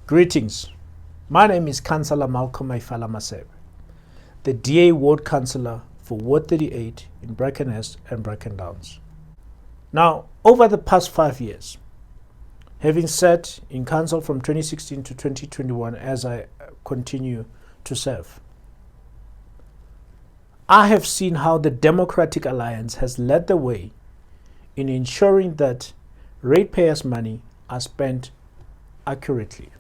Greetings. My name is Councillor Malcolm Maifala-Masebe, the DA Ward Councillor for Ward 38 in Brackenhurst and Brackendown. Now, over the past 5 years, having sat in council from 2016 to 2021 as I continue to serve, I have seen how the Democratic Alliance has led the way in ensuring that ratepayers' money are spent accurately.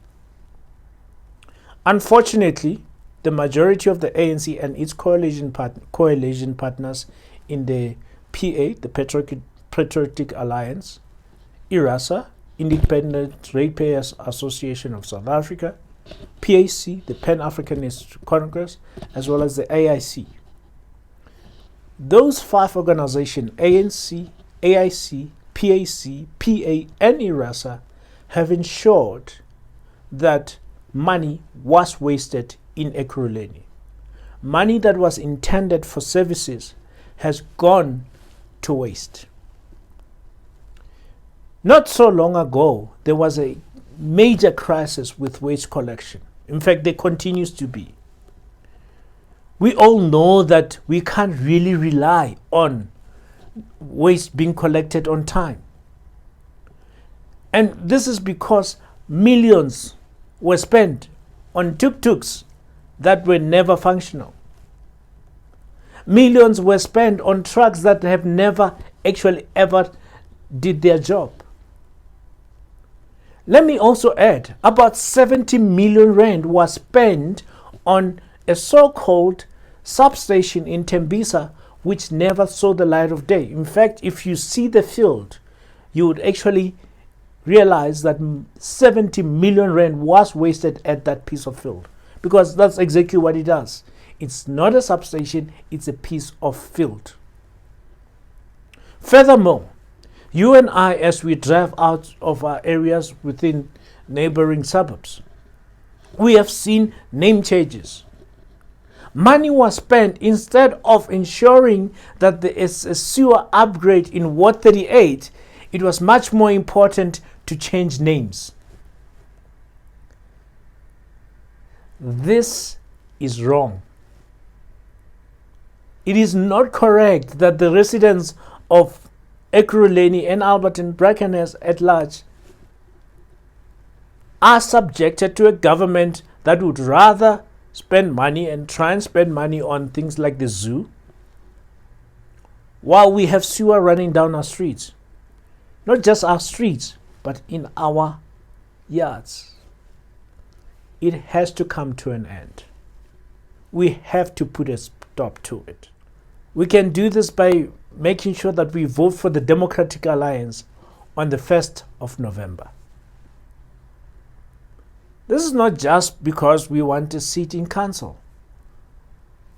Unfortunately, the majority of the ANC and its coalition partners in the PA, the Patriotic Alliance, IRASA, Independent Ratepayers Association of South Africa, PAC, the Pan-Africanist Congress, as well as the AIC. Those 5 organizations, ANC, AIC, PAC, PA, and IRASA, have ensured that money was wasted in Ekurhuleni. Money that was intended for services has gone to waste. Not so long ago, there was a major crisis with waste collection. In fact, there continues to be. We all know that we can't really rely on waste being collected on time. And this is because millions were spent on tuk-tuks that were never functional. Millions were spent on trucks that have never actually ever did their job. Let me also add, about 70 million rand was spent on a so-called substation in Tembisa which never saw the light of day. In fact, if you see the field, you would actually realize that 70 million rand was wasted at that piece of field, because that's exactly what it does. It's not a substation, it's a piece of field. Furthermore, you and I, as we drive out of our areas within neighboring suburbs, we have seen name changes. Money was spent instead of ensuring that there is a sewer upgrade in Ward 38. It was much more important to change names. This is wrong. It is not correct that the residents of Ekurhuleni and Alberton, Brackenhurst at large are subjected to a government that would rather spend money and try and spend money on things like the zoo, while we have sewer running down our streets. Not just our streets, but in our yards. It has to come to an end. We have to put a stop to it. We can do this by making sure that we vote for the Democratic Alliance on the 1st of November. This is not just because we want a seat in council.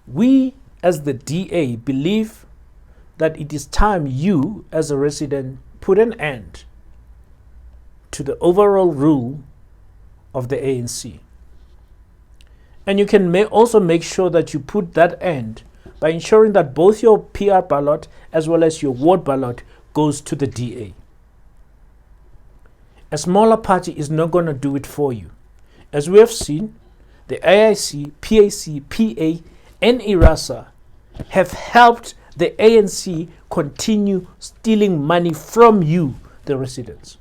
We, as the DA, believe that it is time you, as a resident, put an end to the overall rule of the ANC. And you can also make sure that you put that end by ensuring that both your PR ballot as well as your ward ballot goes to the DA. A smaller party is not going to do it for you. As we have seen, the AIC, PAC, PA, and IRASA have helped the ANC continue stealing money from you, the residents.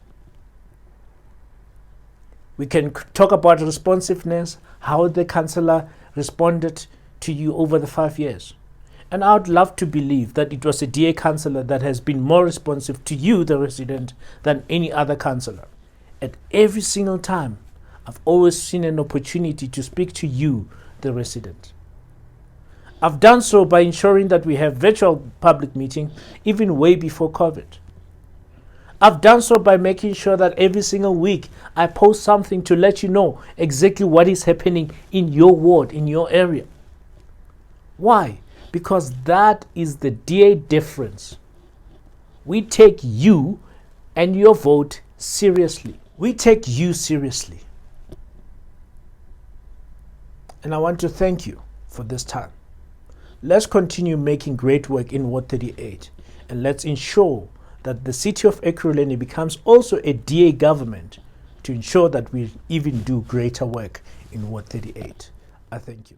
We can talk about responsiveness, how the councillor responded to you over the 5 years. And I would love to believe that it was a DA councillor that has been more responsive to you, the resident, than any other councillor. At every single time, I've always seen an opportunity to speak to you, the resident. I've done so by ensuring that we have virtual public meetings even way before COVID. I've done so by making sure that every single week I post something to let you know exactly what is happening in your ward, in your area. Why? Because that is the DA difference. We take you and your vote seriously. We take you seriously. And I want to thank you for this time. Let's continue making great work in Ward 38, and let's ensure that the city of Ekurhuleni becomes also a DA government to ensure that we even do greater work in Ward 38. I thank you.